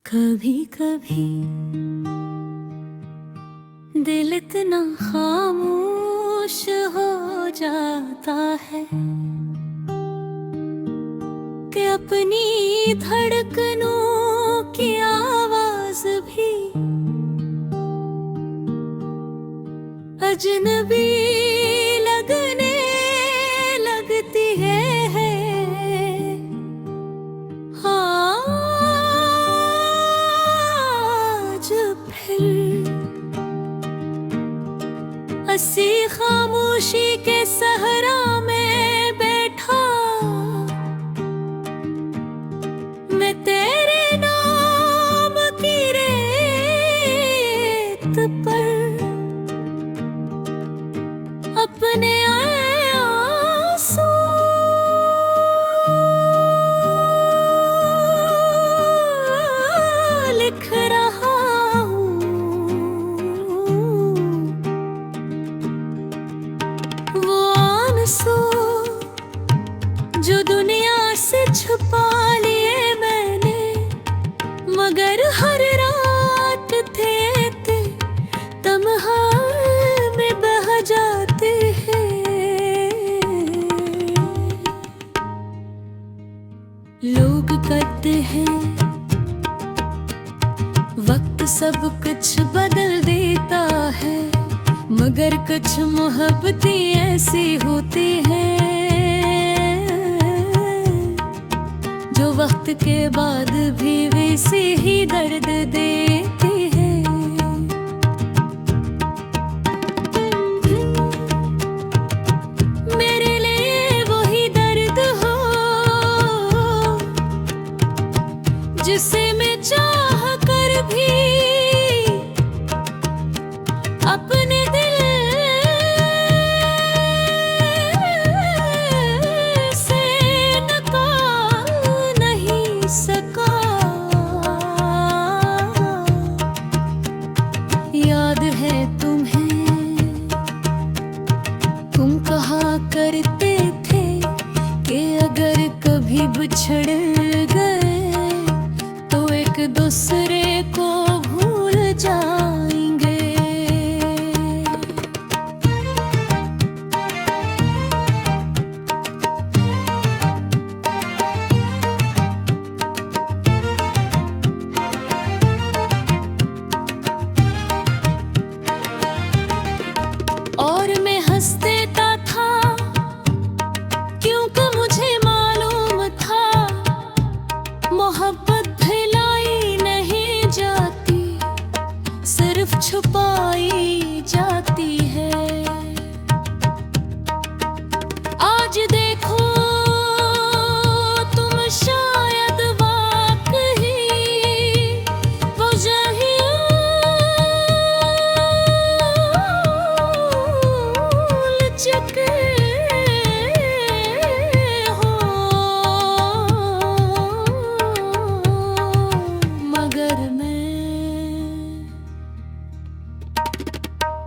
कभी कभी दिल इतना खामोश हो जाता है कि अपनी धड़कनों की आवाज भी अजनबी लगने लगती है। आज फिर हंसी खामोशी के सहरा में बैठा मैं तेरे नाम की रेत पर अपने आंसू लिख रहा हूँ। वो आंसू जो दुनिया से छुपा लिए मैंने, मगर हर रात थे तन्हा में बह जाते हैं। लोग कहते हैं वक्त सब कुछ बदल देता है, मगर कुछ मोहब्बतें ऐसी होती हैं जो वक्त के बाद भी वैसे ही दर्द देती है। मेरे लिए वही दर्द हो जिसे मैं चाह कर भी अपने दिल से निकाल नहीं सका। याद है तुम्हें, तुम कहा करते थे कि अगर कभी बिछड़ गए तो एक दूसरे को भूल जाएंगे। और मैं हंस देता था क्योंकि मुझे मालूम था मोहब्बत भुलाई नहीं जाती, सिर्फ छुपाई जाती है। आज देखो तुम शायद वाकई वो जहील चके हो, मगर मैं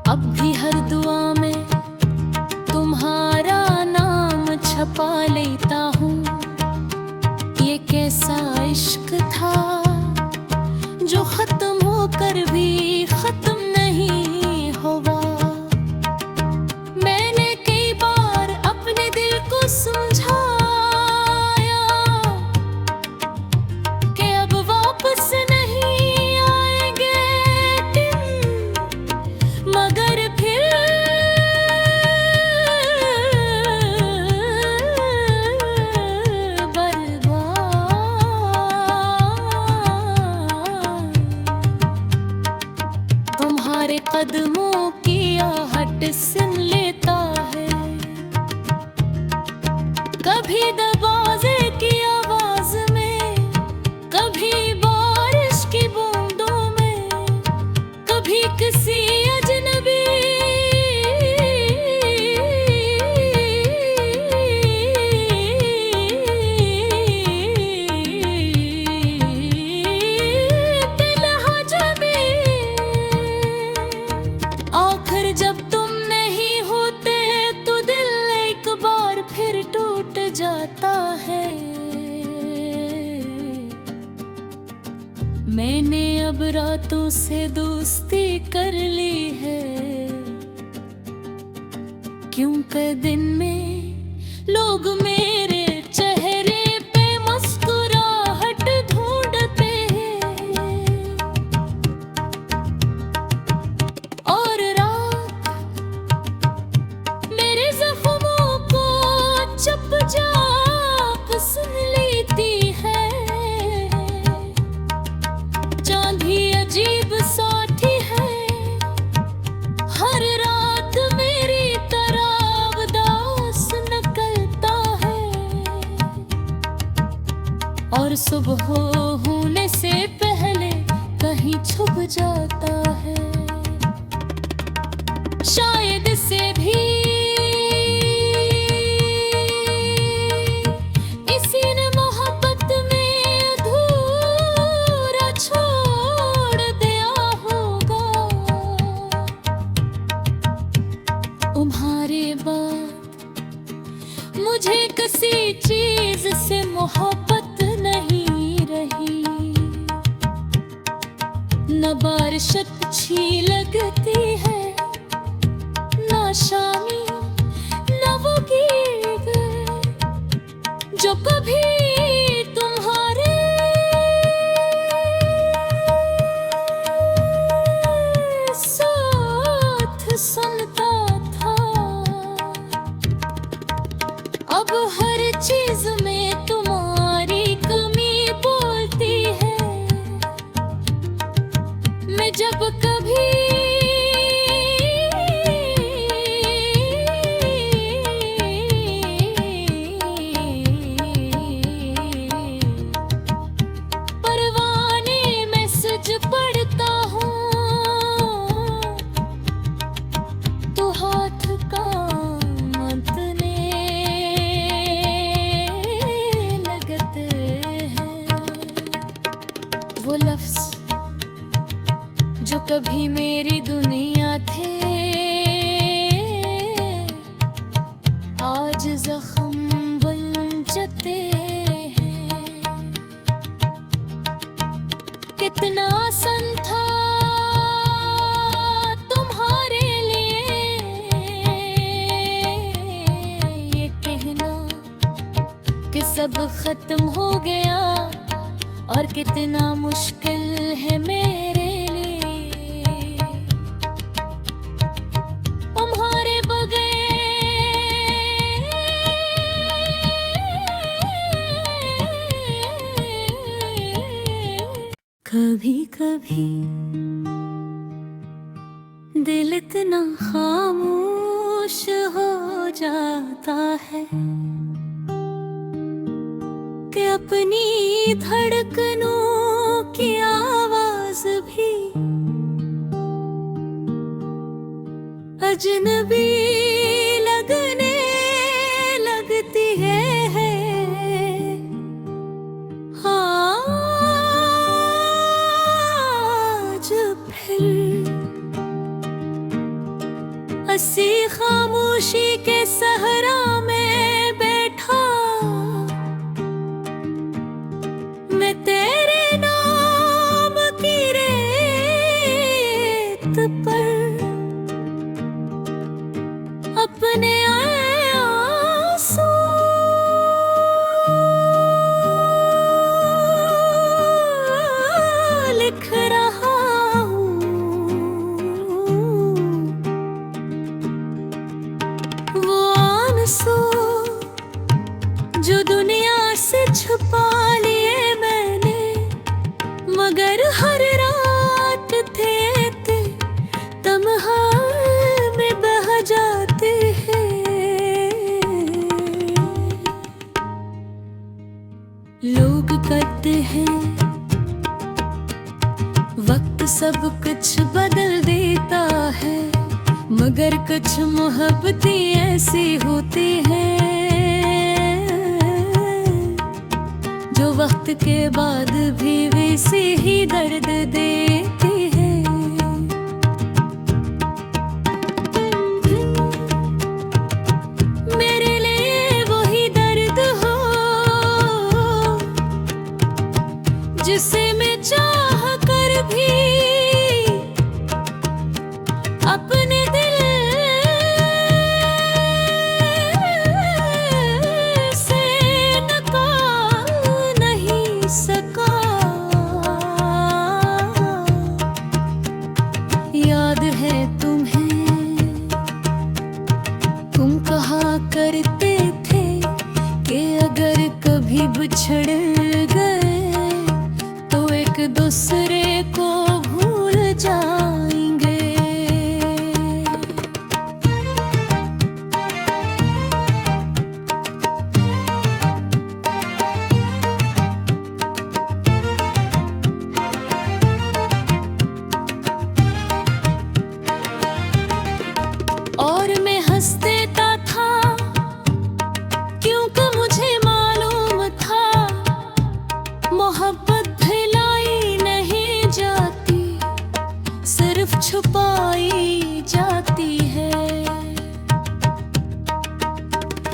अब भी हर दुआ में तुम्हारा नाम छपा लेता हूँ। ये कैसा इश्क था जो खत्म होकर भी खत्म नहीं हुआ। मैंने कई बार अपने दिल को समझाया कि अब वापस नहीं आएंगे दिन, मगर फिर बर्बाद तुम्हारे कदमों की आहट सुन लेता है, कभी दरवाजे की आवाज में, कभी बारिश की बूंदों में, कभी किसी अजनबी मैंने अब रातों से दोस्ती कर ली है, क्योंकि दिन में लोग मेरे चेहरे पे मुस्कुराहट ढूंढते हैं, और रात मेरे जख्मों को चुपचाप सुन लेती है। चांद ही अजीब साथी है, हर रात मेरी तरह उदास निकलता है, और सुबह होने से पहले कहीं छुप जाता है। शायद से भी इसी ने मोहब्बत में अधूरा छोड़ दिया होगा। तुम्हारे बाद मुझे किसी चीज से मोहब्बत नहीं रही, न बारिश अच्छी लगती है, न शामी न वो गीत जो कभी तुम्हारे साथ सुनता था। अब हर चीज में तुम्हारी कमी बोलती है। मैं जब कभी परवाने मैसेज पढ़ता हूँ तो हाथ कांपने लगते हैं। वो लफ्ज जो कभी मेरी दुनिया थे, आज जख्म बन जाते हैं। कितना आसान था तुम्हारे लिए ये कहना कि सब खत्म हो गया, और कितना मुश्किल है मेरे लिए तुम्हारे बगैर। कभी कभी दिल इतना खामोश हो जाता है कि अपनी धड़कनों की आवाज भी अजनबी लगने लगती है। आज फिर हंसी खामोशी के सहरा में बैठा मैं तेरे नाम की रेत पर अपने आंसू लिख रहा हूँ। वो आंसू जो दुनिया से छुपा लिए मैंने, मगर हर रात थे तन्हा में बह जाते हैं। लोग कहते हैं वक्त सब कुछ बदल देता है, मगर कुछ मोहब्बतें ऐसी होती हैं जो वक्त के बाद भी वैसे ही दर्द देती है। मेरे लिए वही दर्द हो जिसे मैं चाह दूसरे को भूल जाएंगे। और मैं हंस देता था क्योंकि मुझे मालूम था मोहब्बत भुलाई नहीं जाती, सिर्फ छुपाई जाती है।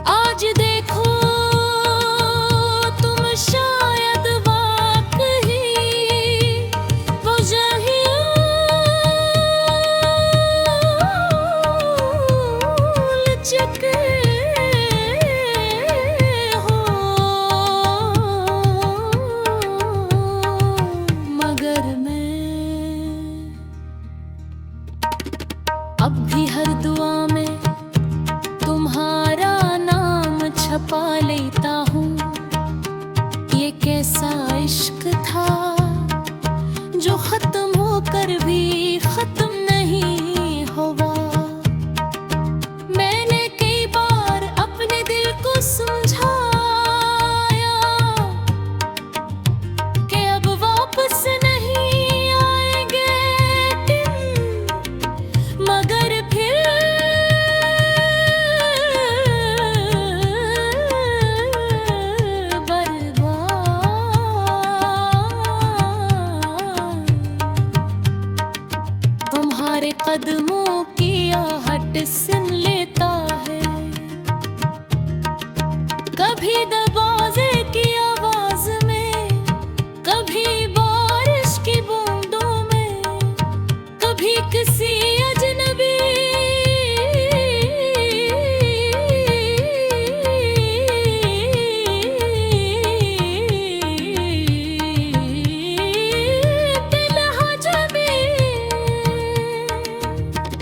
आज देखो तुम शायद वाकई वो भूल चुके हो, मगर मैं अब भी हर दुआ में तुम्हारा नाम छपा लेता हूँ। ये कैसा इश्क था जो खत्म होकर भी खत्म नहीं हुआ। मैंने कई बार अपने दिल को समझाया कि अब वापस नहीं आएंगे दिन, मगर फिर तुम्हारे कदमों की आहट सुन लेता है, कभी दरवाजे की आवाज में, कभी बारिश की बूंदों में, कभी किसी अजनबी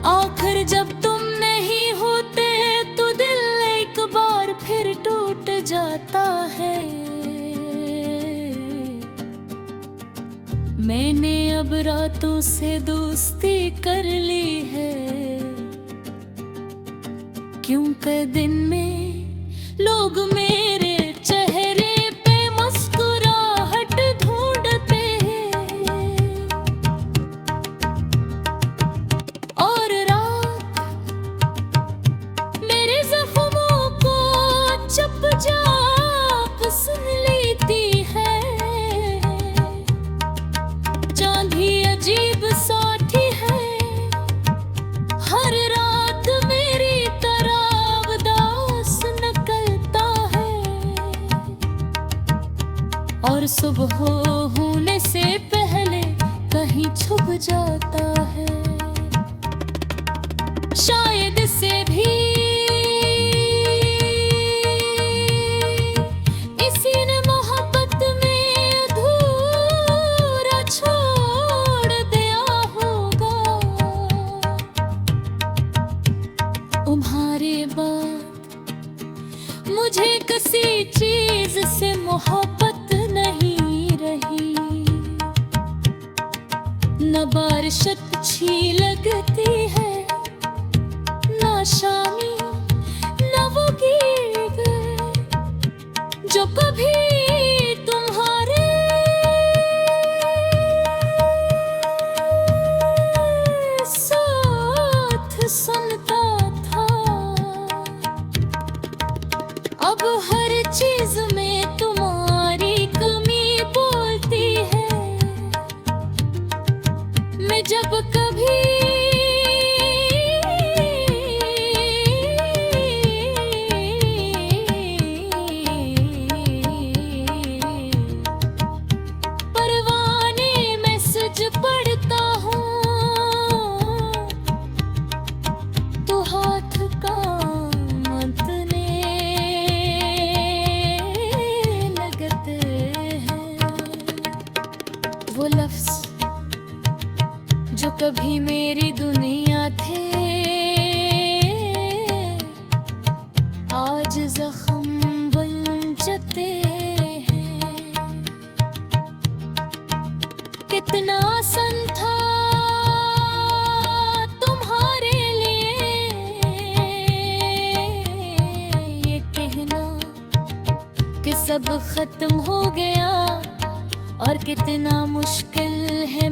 आखिर जब तुम नहीं होते तो दिल एक बार फिर टूट जाता है। मैंने अब रातों से दोस्ती कर ली है, क्योंकि दिन में लोग मेरे चेहरे पे मुस्कुराहट ढूंढते हैं, और मेरे जख्मों को चुपचाप सुन लेती है। चांदी अजीब साथी है, हर रात मेरी तरह उदास निकलता है, और सुबह होने से पहले कहीं छुप जाता है। शायद से भी इसी ने मोहब्बत में अधूरा छोड़ दिया होगा। तुम्हारे बाद मुझे किसी चीज से मोहब्बत नहीं रही, न बारिश अच्छी लगती है, ना शामी ना वो गीत जो कभी तुम्हारे साथ सुनता था। अब हर चीज में तुम्हारी कमी बोलती है। मैं जब कभी पढ़ता हूँ तो हाथ कांपने लगते हैं। वो लफ्ज जो कभी मेरी दुनिया थे, आज जख्म बन जाते हैं। कितना आसान था तुम्हारे लिए ये कहना कि सब खत्म हो गया, और कितना मुश्किल है